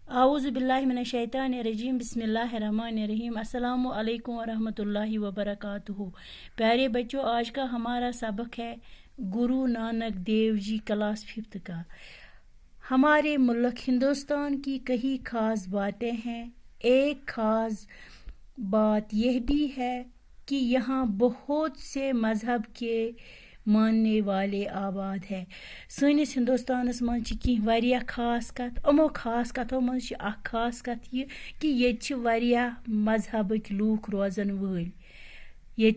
आऊज़ु बिल्लाहि मिनश शैतानिर रजीम बिस्मिल्लाहिर रहमानिर रहीम अस्सलामु अलैकुम वरहमतुल्लाहि वबरकातुहू। प्यारे बच्चों, आज का हमारा सबक है गुरु नानक देव जी क्लास 5 का। हमारे मुल्क हिंदुस्तान की कई ख़ास बातें हैं। एक ख़ास बात यह भी है कि यहाँ बहुत से मज़हब के मानने वाले आबाद है। सनिस हिंदुस्तानस मज वारिया खास कत अमो खास कथों मज खास कत यह कि ये वारिया मजहबक लूख रोजन वल। ये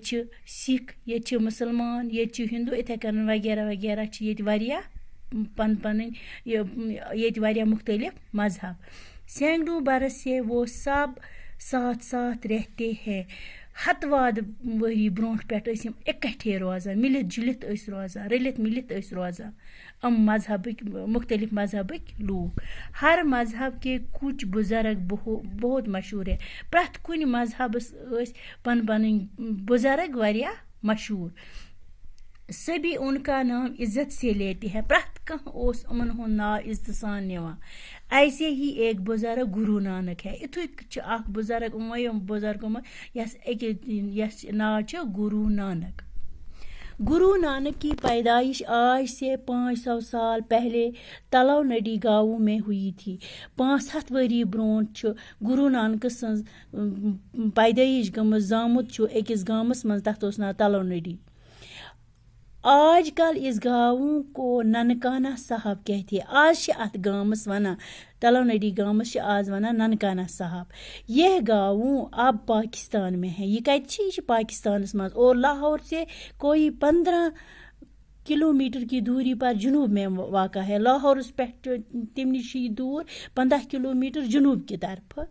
सिख, ये मुसलमान, ये हिंदू, इथे कन वगैरह वगैरह ये वारिया पन पन ये वारिया मुख्तलिफ मजहब। सैकड़ों बरस से वो सब साथ साथ रहते हैं। हतवाद वरी ब्रोट पे इकट्ठे रोजान, मिलित जुलित रोजान, रलित मिलित रोजान अम मजहबिक मुख्तलिफ मजहबिक लोग। हर मजहब के कुछ बुजुर्ग बहुत मशहूर है। प्रत कुन मजहबस पन पन बुजुर्ग वारिया मशहूर। सभी उनका नाम इज्जत से लेते हैं। प्रत कह उस उमन हो नाम इज्जत सान निवा। ऐसे ही एक बुजुर्ग गुरु नानक है। इथुक बुजुर्ग बुजुर्ग यस नाम गुरु नानक। गुरु नानक की पैदाइश आज से 500 साल पहले तलव नडी गाँव में हुई थी। 500 वरी ब्रोट गुरु नानक सं पैदाइश गम जामुत अकिस गामस मज तथ नाम तलव नडी। आजकल इस गाँव को ननकाना साहब कहते हैं। आज अत गामस वना तलव नडी गामस आज वना ननकाना साहब। यह गाँव अब पाकिस्तान में है। ये कत पाकिस्तान मज और लाहौर से कोई 15 किलोमीटर की दूरी पर जुनूब में वाक़ा है। लाहौर पे तम नश दूर 15 किलोमीटर जुनूब की तरफ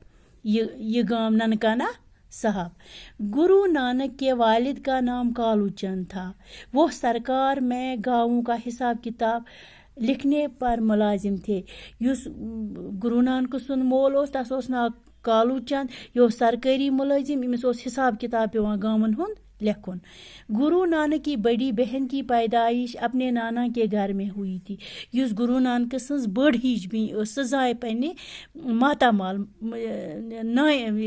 ये गाँव ननकाना साहब। गुरु नानक के वालिद का नाम कालू चंद था। वो सरकार में गाँवों का हिसाब किताब लिखने पर मुलाजिम थे। युस गुरु नानक सुन मोल तस नाम कालू चंद। यो सरकारी मुलाजिम, इमिस हिसाब किताब पेवान गाँवन हुंद लेखुन। गुरु नानक की बड़ी बहन की पैदाइश अपने नाना के घर में हुई थी। युस गुरु नानक सज बड़ हिज भी सजाए पन्ने माता माल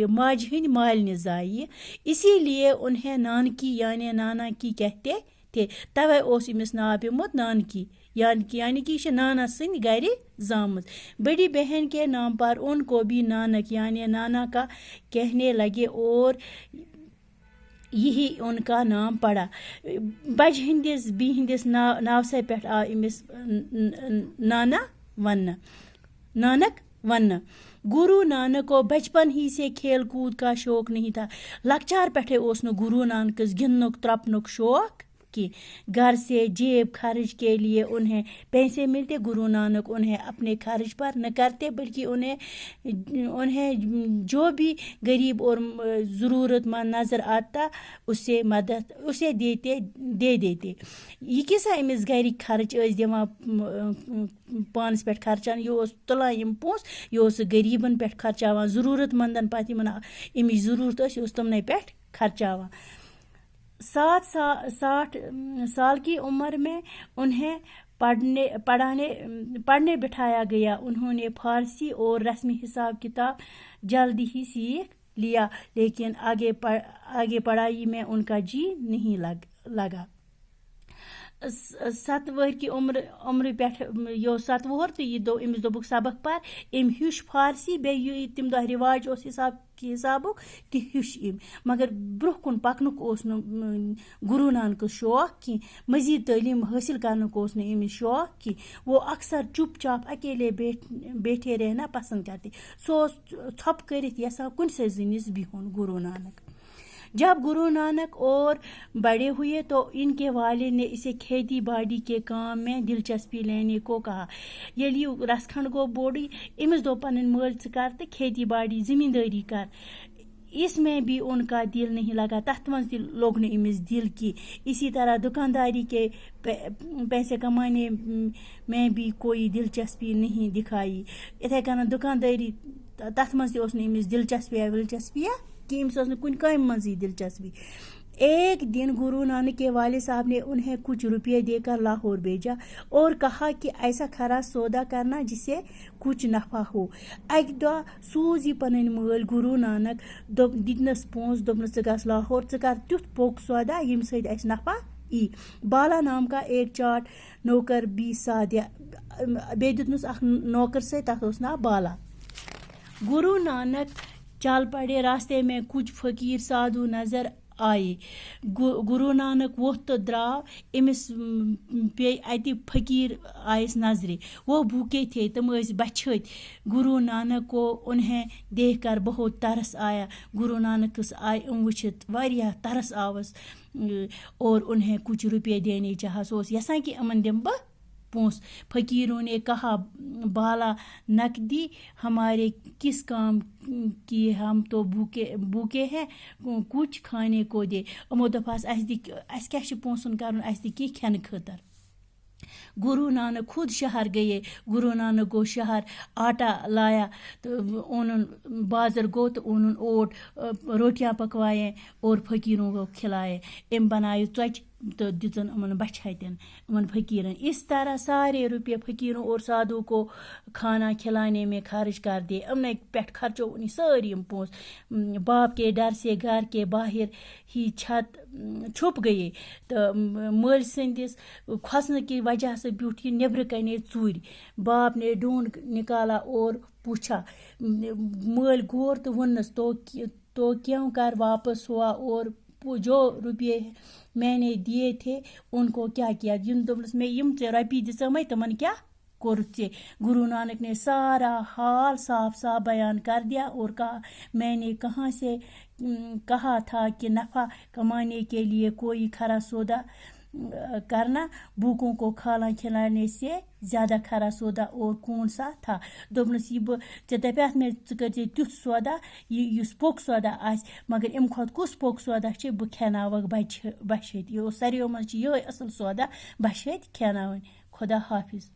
माज हिंद मालने जाये, इसीलिए उन्हें नानकी यानी नाना की कहते थे। तवे ओस इमिस नाव पेमुत नानकी यानी कि नाना सिंह गारी जामत। बड़ी बहन के नाम पर उनको भी नानक यानी नाना का कहने लगे और यही उनका नाम पड़ा। बज हिंदिस बी हिंदिस नावसे पे आ इमिस नानक वन। गुरु नानक को बचपन ही से खेल कूद का शौक नहीं था। लकचार पे गुरु नानक गिननुक त्रपनुक शौक कि घर से जेब खर्च के लिए उन्हें पैसे मिलते। गुरु नानक उन्हें अपने खर्च पर न करते, बल्कि उन्हें जो भी गरीब और ज़रूरतमंद नज़र आता उसे मदद उसे दे देते। ये किसा अमिस घर खर्च दिवान पानस पे खर्चान, यह तुलान यम पोस, यह गरीबन पे खर्चावान, ज़रूरतमंदन पे अमिच ज़रूरत यह तमन पे खर्चावान। 60 साल की उम्र में उन्हें पढ़ने बिठाया गया। उन्होंने फारसी और रस्मी हिसाब किताब जल्दी ही सीख लिया, लेकिन आगे पढ़ाई में उनका जी नहीं लगा। 7 वहर की उम्र पे यो 7 वहर तो ये अमिस दोबुक सबक पर अम हुश फारसी बे तम दह रिवाज हिसाबुक ति हुश मगर ब्रोह कुन पकनुक गुरु नानक शौक कि मजीद तालीम हासिल करनुक अमिस शौक कि वो अक्सर चुपचाप अकेले बैठे रहना पसंद करते। सो थप कर कुन से जिनिस बिहुन गुरु नानक। जब गुरु नानक और बड़े हुए तो इनके वालिद ने इसे खेती बाड़ी के काम में दिलचस्पी लेने को कहा। ये रसखंड गो बोड़ी इमिस दो पन मल कर खेती बाड़ी जिम्मेदारी कर। इसमें भी उनका दिल नहीं लगा। तथ मज लोग ने इमिस दिल की। इसी तरह दुकानदारी के पैसे कमाने में भी कोई दिलचस्पी नहीं दिखाई। इथे कन दुकानदारी तथ मज इमिस दिलचस्पिया कि इमिस कुन काम मज दिलचस्पी। एक दिन गुरु नानक के वाले साहब ने उन्हें कुछ रुपये देकर लाहौर भेजा और कहा कि ऐसा खरा सौदा करना जिससे कुछ नफा हो। अक दह सूज यह पन मल गुरु नानक दितनस पोंस दोपनस च गस लाहौर च कर तुथ पोक सौदा यम सद अस नफा ई। बाला नाम का एक चाट नौकर भी साथ दिया, बे दितनस अख नौकर से तथ उस नाम बाला। गुरु नानक चल पड़े, रास्ते में कुछ फकीर साधु नजर आए। गुरु नानक वो तो द्राव, इमिस पे अति फकीर आयस नजरे, वो भूखे थे, तुम बछत। गुरु नानक को उन्हें देखकर बहुत तरस आया। गुरु नानक आय वुचित वारिया तरस आवस और उन्हें कुछ रुपये देने चाहा। सो यसान कि अमन दिम बह पोंस। फकीरों ने कहा, बाला नकदी हमारे किस काम की, हम तो भूखे हैं, कुछ खाने को दे। अमो दपास अस क्या पोंसन कर खन खतर। गुरु नानक खुद शहर गए। गुरु नानक गो शहर, आटा लाया तो ओन बाजार गो तो ओन ओट, रोटियां पकवाए और फकीरों को खिलाए। इम बनाए चच तो दितन अमन बछतन अमन फकीरन। इस तरह सारे रुपये फकीरों और साधु को खाना खिलाने में खर्च कर दिए। अमन पे खर्चो सारी पोस। बाप के डर से घर के बाहर ही छत छुप गए तो मल संदिस खसन की वजह से ब्यूट नेबर कने चूर। बाप ने ढूंढ निकाला और पूछा। मल गोर तो वनस तो क्यों कर वापस हुआ और जो रुपये मैंने दिए थे उनको क्या किया। जिन दोपस में यम चे रुपये दिसमे तमन क्या कोर चे। गुरु नानक ने सारा हाल साफ साफ बयान कर दिया और कहा, मैंने कहाँ से कहा था कि नफ़ा कमाने के लिए कोई खरा सौदा करना भूखों को खाना खिलाने से ज़्यादा खरा सौदा और कौन सा था। दोपनस यह दपात में कर तुथ सौदा युस पोक सौदा आस, मगर अम खुद कुस पोक सौदा बह खेनावक बछत। यह सारियों मज यह असल सौदा बछत खेनावन। खुदा हाफिज।